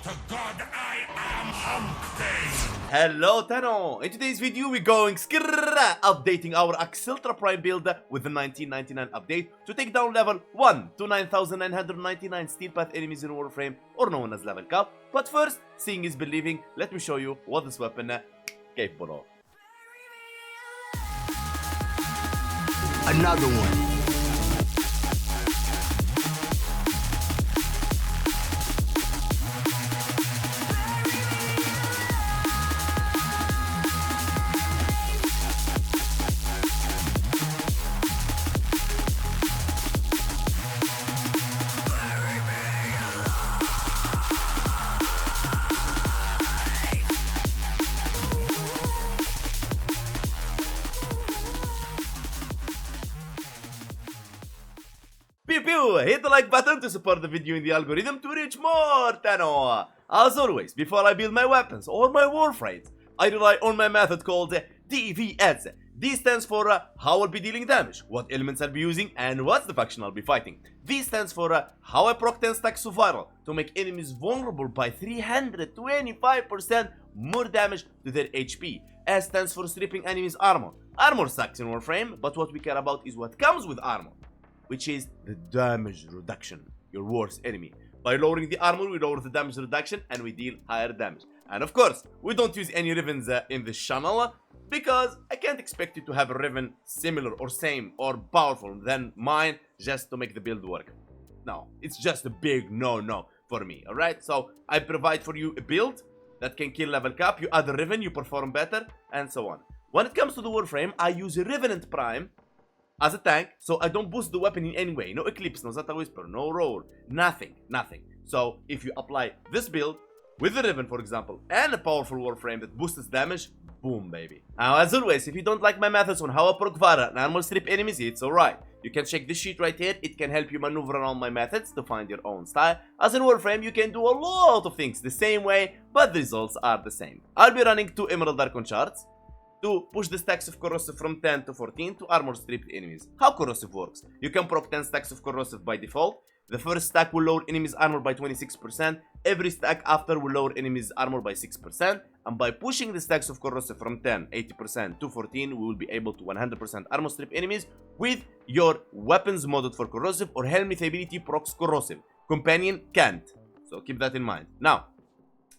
to God, I am Humpty! Hello Tenno! In today's video we're going updating our Acceltra Prime build with the 1999 update to take down level 1 to 9999 steel path enemies in Warframe, or known as level cap. But first, seeing is believing, let me show you what this weapon capable of. Another one. Pew pew! Hit the like button to support the video in the algorithm to reach more Tenno! As always, before I build my weapons or my warframes, I rely on my method called D.V.S. D stands for how I'll be dealing damage, what elements I'll be using, and what's the faction I'll be fighting. V stands for how I proc 10 stacks of viral to make enemies vulnerable by 325% more damage to their HP. S stands for stripping enemies armor. Armor sucks in Warframe, but what we care about is what comes with armor, which is the damage reduction, your worst enemy. By lowering the armor, we lower the damage reduction and we deal higher damage. And of course, we don't use any Rivens in this channel, because I can't expect you to have a Riven similar or same or powerful than mine just to make the build work. No, it's just a big no for me, alright? So I provide for you a build that can kill level cap, you add a Riven, you perform better, and so on. When it comes to the Warframe, I use a Revenant Prime as a tank, so I don't boost the weapon in any way. No Eclipse, no Zata Whisper, no Roll, nothing. So if you apply this build with the Riven, for example, and a powerful Warframe that boosts damage, boom, baby. Now, as always, if you don't like my methods on how I proc Vara and armor strip enemies, it's alright. You can check this sheet right here. It can help you maneuver around my methods to find your own style. As in Warframe, you can do a lot of things the same way, but the results are the same. I'll be running 2 Emerald Archon shards to push the stacks of corrosive from 10 to 14 to armor stripped enemies. How corrosive works? You can proc 10 stacks of corrosive by default. The first stack will lower enemies armor by 26%. Every stack after will lower enemies armor by 6%. And by pushing the stacks of corrosive from 10, 80% to 14, we will be able to 100% armor strip enemies with your weapons modded for corrosive or helmet ability procs corrosive. Companion can't. So keep that in mind. Now,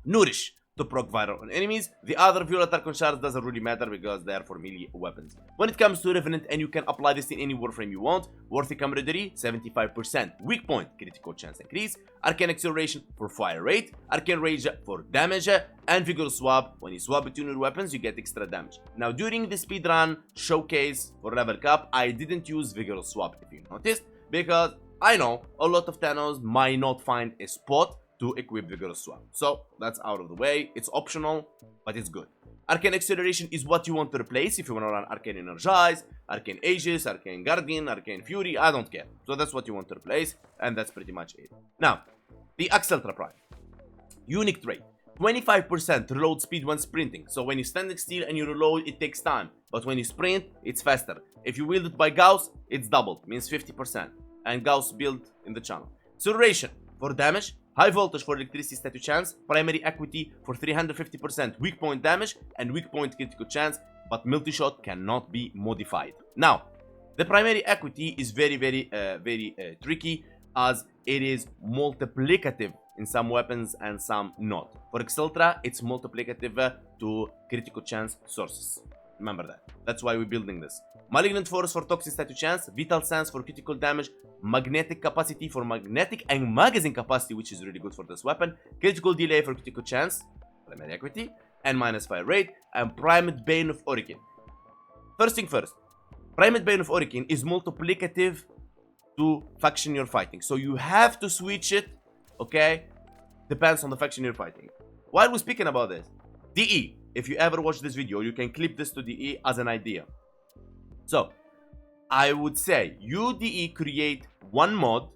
Nourish to proc viral on enemies. The other Violet Archon shards doesn't really matter because they are for melee weapons. When it comes to Revenant, and you can apply this in any Warframe you want, Worthy Camaraderie 75%, weak point critical chance increase, Arcane Acceleration for fire rate, Arcane Rage for damage, and Vigorous Swap. When you swap between your weapons, you get extra damage. Now, during the speedrun showcase for level cap, I didn't use Vigorous Swap, if you noticed, because I know a lot of Tennos might not find a spot to equip Vigorous Swap. So that's out of the way. It's optional, but it's good. Arcane Acceleration is what you want to replace if you want to run Arcane Energize, Arcane Aegis, Arcane Guardian, Arcane Fury, I don't care. So that's what you want to replace, and that's pretty much it. Now, the Acceltra Prime. Unique trait. 25% reload speed when sprinting. So when you standing still and you reload, it takes time. But when you sprint, it's faster. If you wield it by Gauss, it's doubled, means 50%. And Gauss build in the channel. Acceleration for damage. High voltage for electricity statue chance, primary equity for 350% weak point damage and weak point critical chance, but multi-shot cannot be modified. Now, the primary equity is very tricky, as it is multiplicative in some weapons and some not. For Acceltra, it's multiplicative to critical chance sources. Remember that. That's why we're building this. Malignant Force for toxic statue chance, Vital Sense for critical damage, Magnetic Capacity for magnetic and magazine capacity, which is really good for this weapon, Critical Delay for critical chance, primary equity, and minus fire rate, and Primate Bane of Origin. First thing first, Primate Bane of Origin is multiplicative to faction you're fighting, so you have to switch it, okay? Depends on the faction you're fighting. While we're speaking about this, DE, if you ever watch this video, you can clip this to DE as an idea. So, I would say UDE create one mod,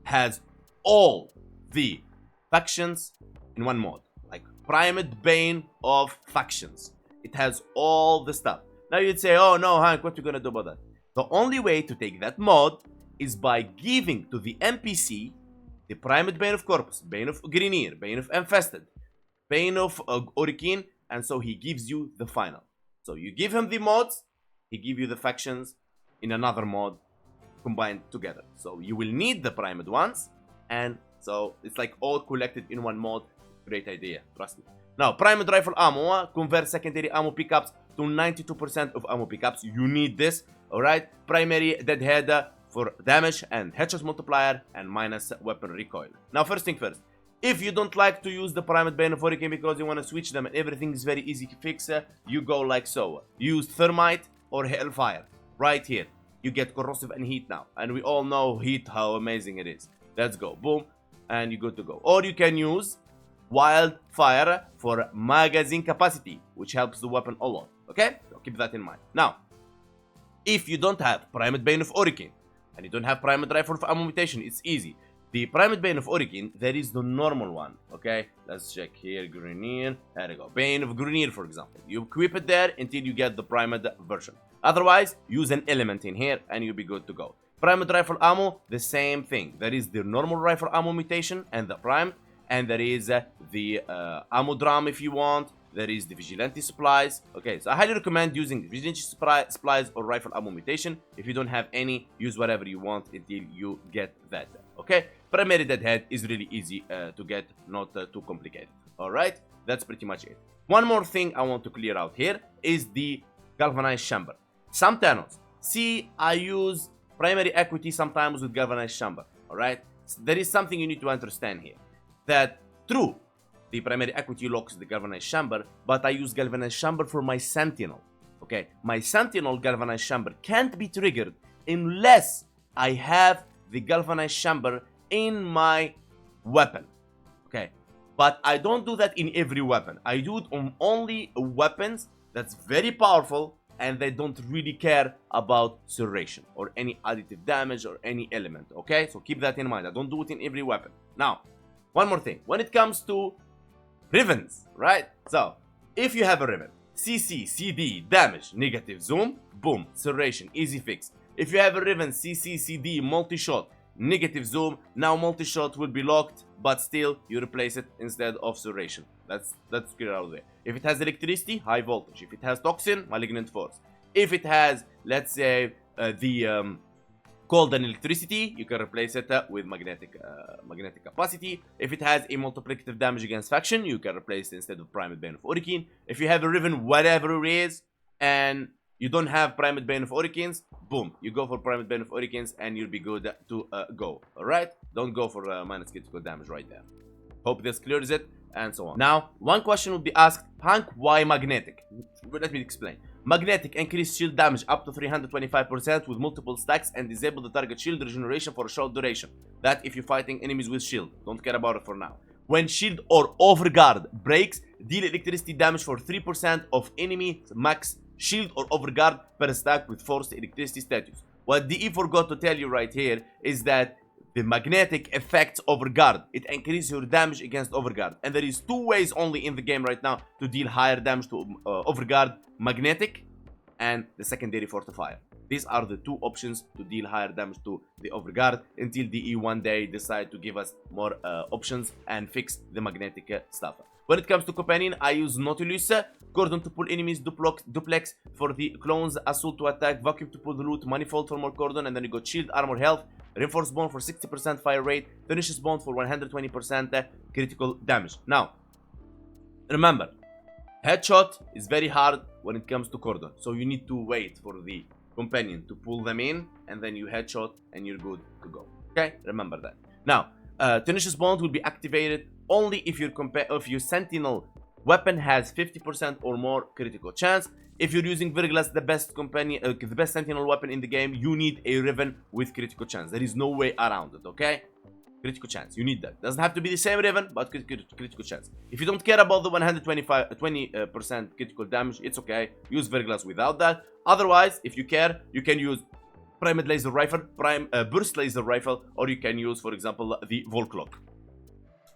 has all the factions in one mod, like Primate Bane of Factions. It has all the stuff. Now you'd say, oh no, Hank, what you gonna do about that? The only way to take that mod is by giving to the NPC the Primed Bane of Corpus, Bane of Grineer, Bane of Infested, Bane of Oricene, and so he gives you the final. So you give him the mods, he give you the factions in another mod combined together. So you will need the Primed ones, and so it's like all collected in one mod. Great idea, trust me. Now, Primed Rifle Ammo, convert secondary ammo pickups to 92% of ammo pickups. You need this, alright? Primary Deadhead for damage and headshot multiplier and minus weapon recoil. Now, first thing first. If you don't like to use the Primed Bane of Oricene because you want to switch them and everything is very easy to fix, you go like so. Use Thermite or Hellfire. Right here. You get corrosive and heat now. And we all know heat, how amazing it is. Let's go. Boom. And you're good to go. Or you can use Wildfire for magazine capacity, which helps the weapon a lot. Okay? So keep that in mind. Now, if you don't have Primed Bane of Oricene and you don't have Primed Rifle of Ammo Mutation, it's easy. The Primed Bane of Oricene, there is the normal one, okay? Let's check here, Grineer, there we go. Bane of Grineer, for example. You equip it there until you get the Primed version. Otherwise, use an element in here and you'll be good to go. Primed Rifle Ammo, the same thing. There is the normal Rifle Ammo Mutation and the Primed, and there is the Ammo Drum if you want. There is the Vigilante Supplies. Okay, so I highly recommend using Vigilante Supplies or Rifle Ammo Mutation. If you don't have any, use whatever you want until you get that. Okay, Primary Deadhead is really easy to get, not too complicated. Alright, that's pretty much it. One more thing I want to clear out here is the Galvanized Chamber. Some Thanos, see, I use Primary Equity sometimes with Galvanized Chamber. Alright, so there is something you need to understand here. That, true, the Primary Equity locks the Galvanized Chamber, but I use Galvanized Chamber for my Sentinel. Okay, my Sentinel Galvanized Chamber can't be triggered unless I have the Galvanized Chamber in my weapon. Okay, but I don't do that in every weapon. I do it on only weapons that's very powerful and they don't really care about serration or any additive damage or any element. Okay, so keep that in mind. I don't do it in every weapon. Now, one more thing. When it comes to Rivens, right? So, if you have a Riven, CC, CD, damage, negative, zoom, boom, serration, easy fix. If you have a Riven, CC, CD, multi-shot, negative zoom, now multi-shot will be locked, but still you replace it instead of serration. That's clear out of there. If it has electricity, high voltage. If it has toxin, malignant force. If it has, let's say, the cold and electricity, you can replace it with magnetic capacity. If it has a multiplicative damage against faction, you can replace it instead of Primed Bane of Oricene. If you have a Riven, whatever it is, and you don't have Primed Bane of Oricenes, boom, you go for Primed Bane of Oricenes and you'll be good to go. Alright? Don't go for minus critical damage right there. Hope this clears it, and so on. Now, one question will be asked, Hank, why magnetic? Let me explain. Magnetic increase shield damage up to 325% with multiple stacks and disable the target shield regeneration for a short duration. That if you're fighting enemies with shield. Don't care about it for now. When shield or overguard breaks, deal electricity damage for 3% of enemy max shield or overguard per stack with forced electricity status. What DE forgot to tell you right here is that the magnetic affects overguard. It increases your damage against overguard. And there is two ways only in the game right now to deal higher damage to overguard. Magnetic and the secondary fortifier. These are the two options to deal higher damage to the overguard until DE one day decide to give us more options and fix the magnetic stuff. When it comes to companion, I use Nautilus, Cordon to pull enemies, Duplex for the clones, Assault to attack, Vacuum to pull the loot, Manifold for more Cordon, and then you got Shield, Armor, Health, Reinforced Bond for 60% fire rate, Tenacious Bond for 120% critical damage. Now, remember, headshot is very hard when it comes to Cordon, so you need to wait for the companion to pull them in, and then you headshot, and you're good to go. Okay, remember that. Now, Tenacious Bond will be activated only if your Sentinel weapon has 50% or more critical chance. If you're using Virglas, the best Sentinel weapon in the game, you need a Riven with critical chance. There is no way around it, okay? Critical chance, you need that. Doesn't have to be the same Riven, but critical chance. If you don't care about the 20% critical damage, it's okay. Use Virglas without that. Otherwise, if you care, you can use Primed Laser Rifle, Burst Laser Rifle, or you can use, for example, the Volclock.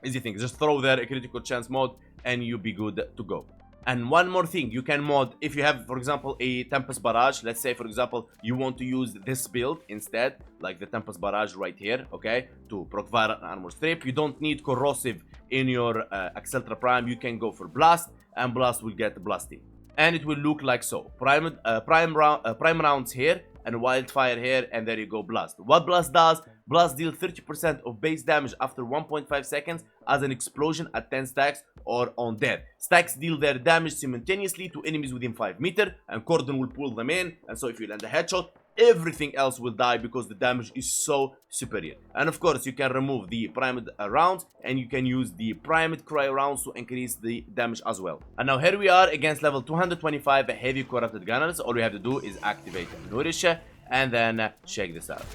Easy thing, just throw there a critical chance mode and you'll be good to go. And one more thing, you can mod, if you have, for example, a Tempest Barrage, let's say, for example, you want to use this build instead, like the Tempest Barrage right here, okay, to proc Viral and Armor Strip. You don't need Corrosive in your Acceltra Prime. You can go for Blast, and Blast will get Blasty. And it will look like so. Prime rounds here, and Wildfire here, and there you go, Blast. What Blast does, Blast deals 30% of base damage after 1.5 seconds as an explosion at 10 stacks or on death. Stacks deal their damage simultaneously to enemies within 5 meters, and Cordon will pull them in, and so if you land a headshot, everything else will die because the damage is so superior. And of course, you can remove the primed rounds, and you can use the primed cry rounds to increase the damage as well. And now here we are against level 225 heavy corrupted gunners. All we have to do is activate Nourish, and then check this out.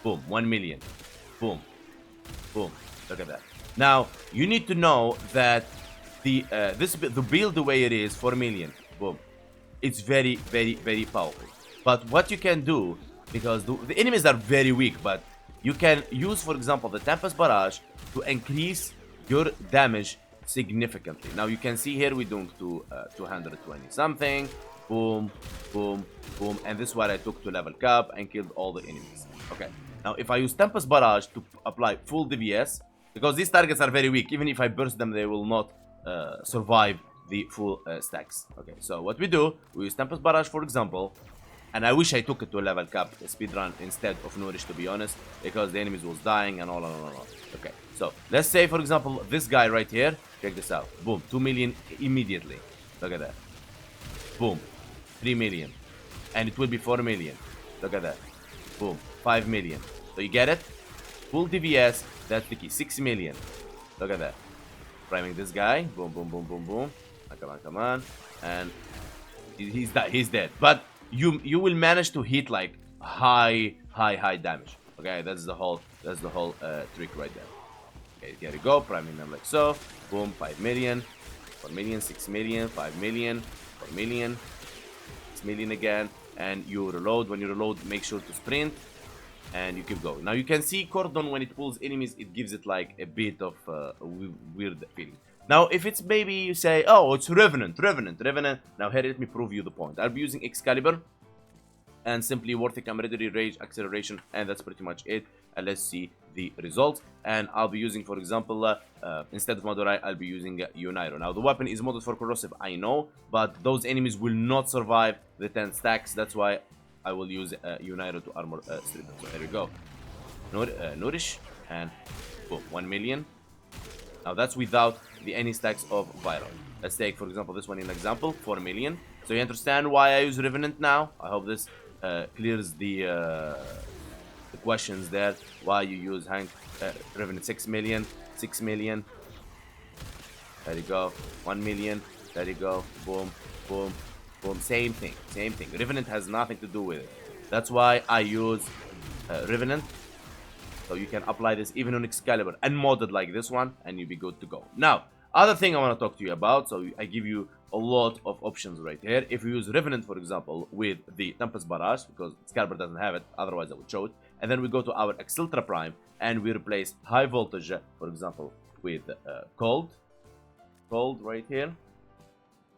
Boom, 1 million. Boom. Boom. Look at that. Now, you need to know that the build the way it is, 4 million. Boom. It's very, very, very powerful. But what you can do, because the enemies are very weak, but you can use, for example, the Tempest Barrage to increase your damage significantly. Now, you can see here we're doing to 220 something. Boom, boom, boom. And this is what I took to level cap and killed all the enemies. Okay. Now, if I use Tempest Barrage to apply full D.V.S, because these targets are very weak, even if I burst them, they will not survive the full stacks. Okay, so what we do, we use Tempest Barrage, for example, and I wish I took it to a level cap speedrun instead of Nourish, to be honest, because the enemies was dying and all. Okay, so let's say, for example, this guy right here, check this out. Boom, 2 million immediately. Look at that. Boom, 3 million. And it will be 4 million. Look at that. Boom, 5 million. So you get it? Full D.V.S, that's the key. 6 million. Look at that. Priming this guy. Boom, boom, boom, boom, boom. Come on, come on. And he's dead. But you will manage to hit like high damage. Okay, that's the whole trick right there. Okay, here you go. Priming them like so. Boom, 5 million. 4 million, 6 million, 5 million, 4 million, 6 million again. And you reload. When you reload, make sure to sprint. And you keep going. Now you can see Cordon, when it pulls enemies, it gives it like a bit of a weird feeling. Now if it's maybe you say, oh, it's Revenant. Now here, let me prove you the point. I'll be using Excalibur and simply Worthy Camaraderie, Rage, Acceleration, and that's pretty much it. And let's see the results. And I'll be using, for example, instead of Madurai, I'll be using Uniro. Now the weapon is modded for corrosive, I know, but those enemies will not survive the 10 stacks. That's why I will use Uniro to armor strip. So here we go. Nourish, and boom, 1 million. Now that's without any stacks of viral. Let's take, for example, this one in example, 4 million. So you understand why I use Revenant now? I hope this clears the questions there. Why you use Revenant. 6 million, 6 million. There you go. 1 million. There you go. Boom, boom. Boom, same thing. Revenant has nothing to do with it. That's why I use Revenant. So you can apply this even on Excalibur and mod it like this one, and you'll be good to go. Now, other thing I want to talk to you about, so I give you a lot of options right here. If you use Revenant, for example, with the Tempest Barrage, because Excalibur doesn't have it, otherwise I would show it. And then we go to our Acceltra Prime, and we replace High Voltage, for example, with Cold right here.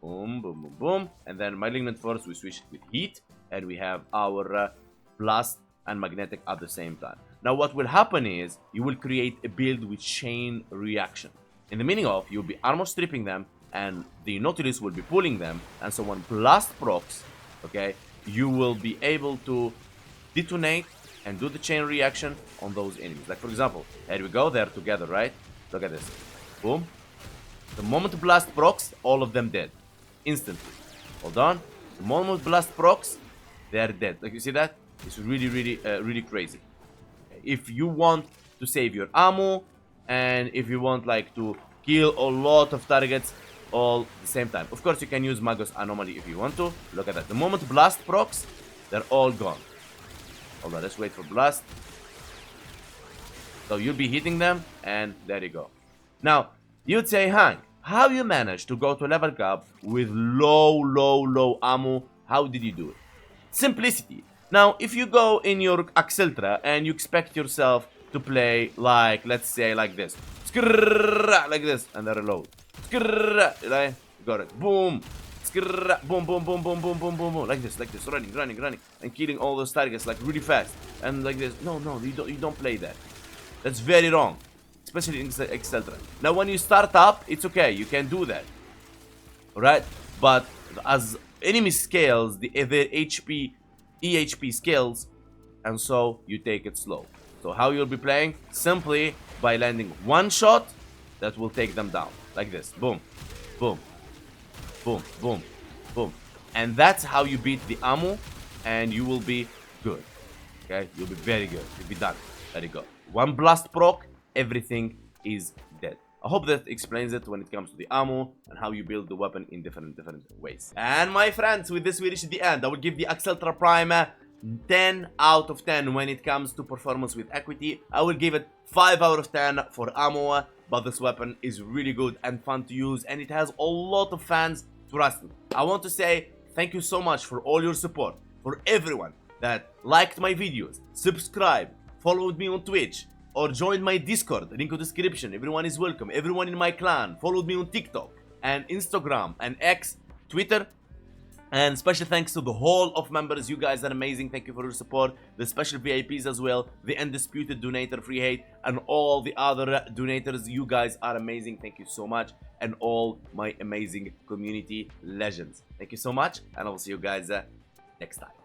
Boom, boom, boom, boom. And then Malignant Force, we switch it with Heat. And we have our Blast and Magnetic at the same time. Now, what will happen is, you will create a build with chain reaction. In the meaning of, you'll be armor stripping them, and the Nautilus will be pulling them. And so when Blast procs, okay, you will be able to detonate and do the chain reaction on those enemies. Like, for example, here we go. They're together, right? Look at this. Boom. The moment Blast procs, all of them dead. Instantly. Hold on. The moment Blast procs, they are dead. Like, you see that? It's really crazy. If you want to save your ammo, and if you want like to kill a lot of targets all at the same time. Of course, you can use Magus Anomaly if you want to. Look at that. The moment Blast procs, they're all gone. Hold on, let's wait for Blast. So you'll be hitting them, and there you go. Now, you'd say, Hank, how you manage to go to level cap with low ammo? How did you do it? Simplicity. Now, if you go in your Acceltra and you expect yourself to play like, let's say, like this. Like this, and then reload. Right? Got it. Boom. Skrrr. Boom, boom, boom, boom, boom, boom, boom, boom. Like this. Running. And killing all those targets like really fast. And like this. No, you don't play that. That's very wrong. Especially in Acceltra. Now when you start up, it's okay. You can do that. Alright? But as enemy scales, their HP, EHP scales, and so you take it slow. So how you'll be playing? Simply by landing one shot that will take them down. Like this. Boom. Boom. Boom. Boom. Boom. And that's how you beat the ammo, and you will be good. Okay? You'll be very good. You'll be done. Let it go. One blast proc, everything is dead. I hope that explains it when it comes to the ammo and how you build the weapon in different ways. And my friends, with this we reach the end. I will give the Acceltra Prime 10 out of 10 when it comes to performance with equity. I will give it 5 out of 10 for ammo, but this weapon is really good and fun to use, and it has a lot of fans. Trust me. I want to say thank you so much for all your support, for everyone that liked my videos, subscribed, followed me on Twitch, or join my Discord, link in the description. Everyone is welcome. Everyone in my clan followed me on TikTok and Instagram and X, Twitter. And special thanks to the whole of members. You guys are amazing. Thank you for your support. The special VIPs as well, the undisputed donator, free hate, and all the other donators. You guys are amazing. Thank you so much. And all my amazing community legends. Thank you so much, and I will see you guys next time.